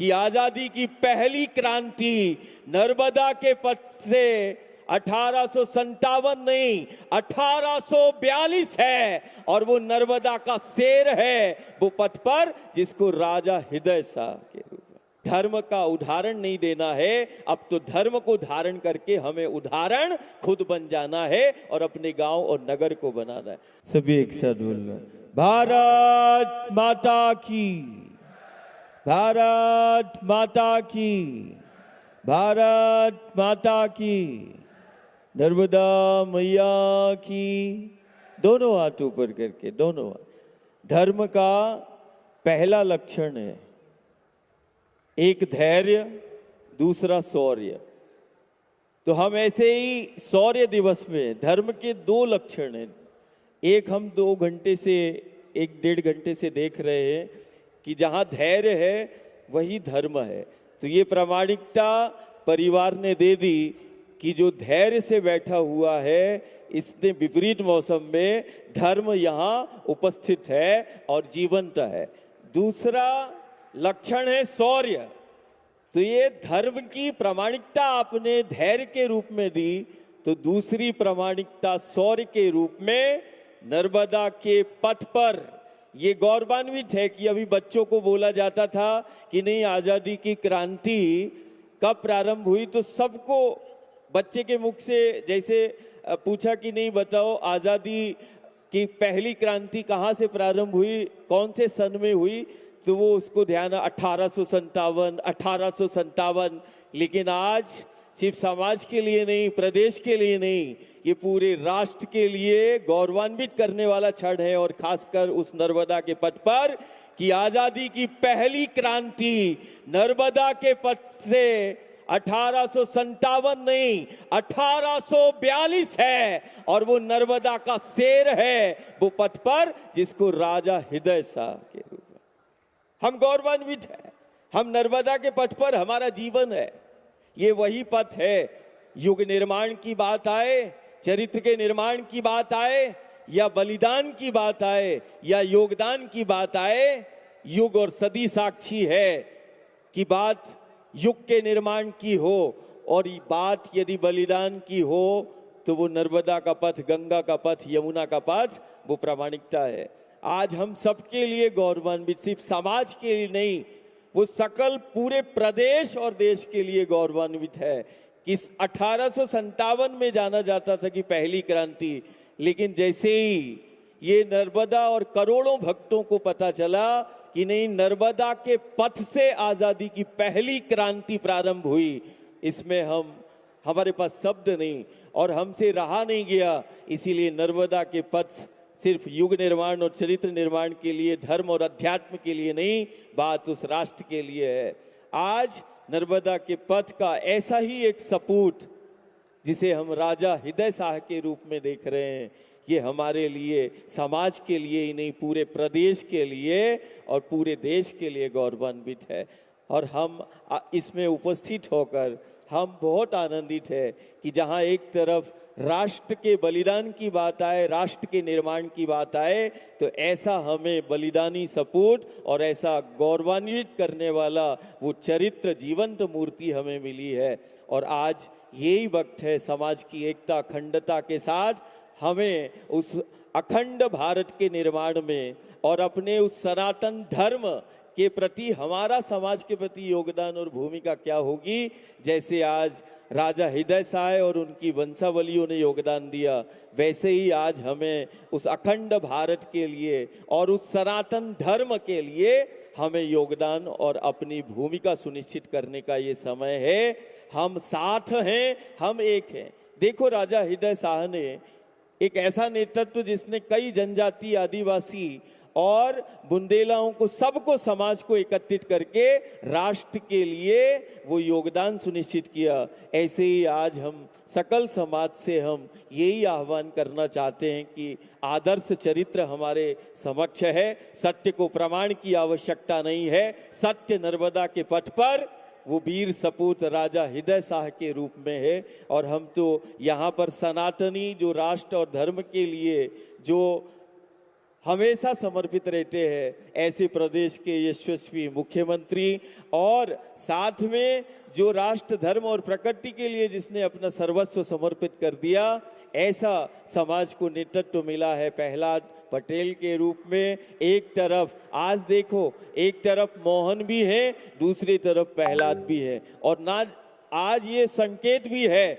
कि आजादी की पहली क्रांति नर्मदा के पथ से 1857 नहीं 1842 है, और वो नर्मदा का शेर है वो पथ पर, जिसको राजा हृदय शाह के रूप में धर्म का उदाहरण नहीं देना है, अब तो धर्म को धारण करके हमें उदाहरण खुद बन जाना है और अपने गांव और नगर को बनाना है। सभी एक साथ बोलना, भारत माता की, भारत माता की, भारत माता की, नर्मदा मैया की। दोनों हाथ ऊपर करके, दोनों हाथ। धर्म का पहला लक्षण है एक धैर्य, दूसरा शौर्य। तो हम ऐसे ही शौर्य दिवस में धर्म के दो लक्षण हैं। एक हम 2 घंटे से 1-1.5 घंटे से देख रहे हैं कि जहां धैर्य है वही धर्म है। तो ये प्रामाणिकता परिवार ने दे दी कि जो धैर्य से बैठा हुआ है, इसने विपरीत मौसम में धर्म यहाँ उपस्थित है और जीवंत है। दूसरा लक्षण है शौर्य। तो ये धर्म की प्रामाणिकता आपने धैर्य के रूप में दी, तो दूसरी प्रामाणिकता शौर्य के रूप में नर्मदा के पथ पर। ये गौरवान्वित है कि अभी बच्चों को बोला जाता था कि नहीं आजादी की क्रांति कब प्रारंभ हुई, तो सबको बच्चे के मुख से जैसे पूछा कि नहीं बताओ आजादी की पहली क्रांति कहाँ से प्रारंभ हुई, कौन से सन में हुई, तो वो उसको ध्यान 1857। लेकिन आज सिर्फ समाज के लिए नहीं, प्रदेश के लिए नहीं, ये पूरे राष्ट्र के लिए गौरवान्वित करने वाला क्षण है। और खासकर उस नर्मदा के पथ पर कि आजादी की पहली क्रांति नर्मदा के पथ से 1857 नहीं 1842 है, और वो नर्मदा का शेर है वो पथ पर, जिसको राजा हृदय शाह के रूप में हम गौरवान्वित है। हम नर्मदा के पथ पर, हमारा जीवन है, ये वही पथ है। युग निर्माण की बात आए, चरित्र के निर्माण की बात आए, या बलिदान की बात आए, या योगदान की बात आए, युग और सदी साक्षी है कि बात युग के निर्माण की हो, और बात यदि बलिदान की हो तो वो नर्मदा का पथ, गंगा का पथ, यमुना का पथ, वो प्रामाणिकता है। आज हम सबके लिए गौरवान्वित, सिर्फ समाज के लिए नहीं, वो सकल पूरे प्रदेश और देश के लिए गौरवान्वित है कि 1857 में जाना जाता था कि पहली क्रांति, लेकिन जैसे ही ये नर्मदा और करोड़ों भक्तों को पता चला कि नहीं नर्मदा के पथ से आजादी की पहली क्रांति प्रारंभ हुई, इसमें हमारे पास शब्द नहीं और हमसे रहा नहीं गया। इसीलिए नर्मदा के पथ सिर्फ युग निर्माण और चरित्र निर्माण के लिए, धर्म और अध्यात्म के लिए नहीं, बात उस राष्ट्र के लिए है। आज नर्मदा के पथ का ऐसा ही एक सपूत, जिसे हम राजा हृदय शाह के रूप में देख रहे हैं, ये हमारे लिए, समाज के लिए ही नहीं, पूरे प्रदेश के लिए और पूरे देश के लिए गौरवान्वित है। और हम इसमें उपस्थित होकर हम बहुत आनंदित है कि जहां एक तरफ राष्ट्र के बलिदान की बात आए, राष्ट्र के निर्माण की बात आए, तो ऐसा हमें बलिदानी सपूत और ऐसा गौरवान्वित करने वाला वो चरित्र, जीवंत मूर्ति हमें मिली है। और आज यही वक्त है समाज की एकता, अखंडता के साथ हमें उस अखंड भारत के निर्माण में और अपने उस सनातन धर्म के प्रति हमारा समाज के प्रति योगदान और भूमिका क्या होगी। जैसे आज राजा हृदय शाह और उनकी वंशावलियों ने योगदान दिया, वैसे ही आज हमें उस अखंड भारत के लिए और उस सनातन धर्म के लिए हमें योगदान और अपनी भूमिका सुनिश्चित करने का ये समय है। हम साथ हैं, हम एक हैं। देखो राजा हृदय शाह ने एक ऐसा नेतृत्व जिसने कई जनजाति, आदिवासी और बुंदेलाओं को, सबको, समाज को एकत्रित करके राष्ट्र के लिए वो योगदान सुनिश्चित किया। ऐसे ही आज हम सकल समाज से हम यही आह्वान करना चाहते हैं कि आदर्श चरित्र हमारे समक्ष है, सत्य को प्रमाण की आवश्यकता नहीं है। सत्य नर्मदा के पथ पर वो वीर सपूत राजा हृदय शाह के रूप में है। और हम तो यहाँ पर सनातनी जो राष्ट्र और धर्म के लिए जो हमेशा समर्पित रहते हैं। ऐसे प्रदेश के यशस्वी मुख्यमंत्री और साथ में जो राष्ट्र धर्म और प्रकृति के लिए जिसने अपना सर्वस्व समर्पित कर दिया, ऐसा समाज को नेतृत्व मिला है प्रहलाद पटेल के रूप में। एक तरफ आज देखो, एक तरफ मोहन भी है, दूसरी तरफ प्रहलाद भी है। और ना आज ये संकेत भी है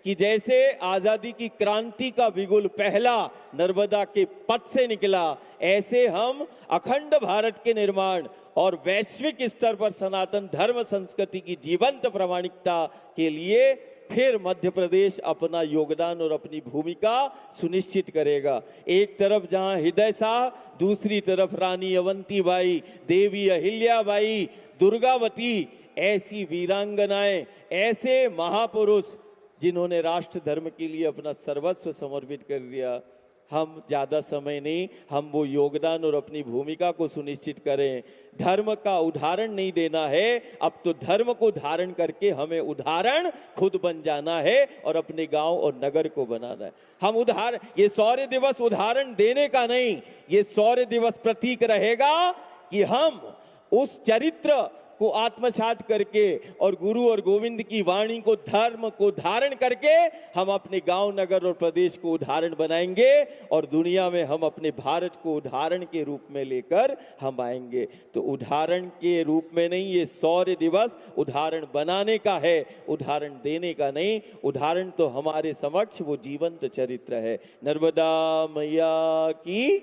कि जैसे आजादी की क्रांति का बिगुल पहला नर्मदा के पथ से निकला, ऐसे हम अखंड भारत के निर्माण और वैश्विक स्तर पर सनातन धर्म संस्कृति की जीवंत प्रामाणिकता के लिए फिर मध्य प्रदेश अपना योगदान और अपनी भूमिका सुनिश्चित करेगा। एक तरफ जहां हृदय शाह, दूसरी तरफ रानी अवंतीबाई, देवी अहिल्याबाई, दुर्गावती, ऐसी वीरांगनाएं, ऐसे महापुरुष जिन्होंने राष्ट्र धर्म के लिए अपना सर्वस्व समर्पित कर दिया। हम ज्यादा समय नहीं, हम वो योगदान और अपनी भूमिका को सुनिश्चित करें। धर्म का उदाहरण नहीं देना है, अब तो धर्म को धारण करके हमें उदाहरण खुद बन जाना है और अपने गांव और नगर को बनाना है। हम उदाहरण, ये शौर्य दिवस उदाहरण देने का नहीं, ये शौर्य दिवस प्रतीक रहेगा कि हम उस चरित्र को आत्मसात करके और गुरु और गोविंद की वाणी को, धर्म को धारण करके हम अपने गांव, नगर और प्रदेश को उदाहरण बनाएंगे और दुनिया में हम अपने भारत को उदाहरण के रूप में लेकर हम आएंगे। तो उदाहरण के रूप में नहीं, ये शौर्य दिवस उदाहरण बनाने का है, उदाहरण देने का नहीं। उदाहरण तो हमारे समक्ष वो जीवंत चरित्र है। नर्मदा मैया की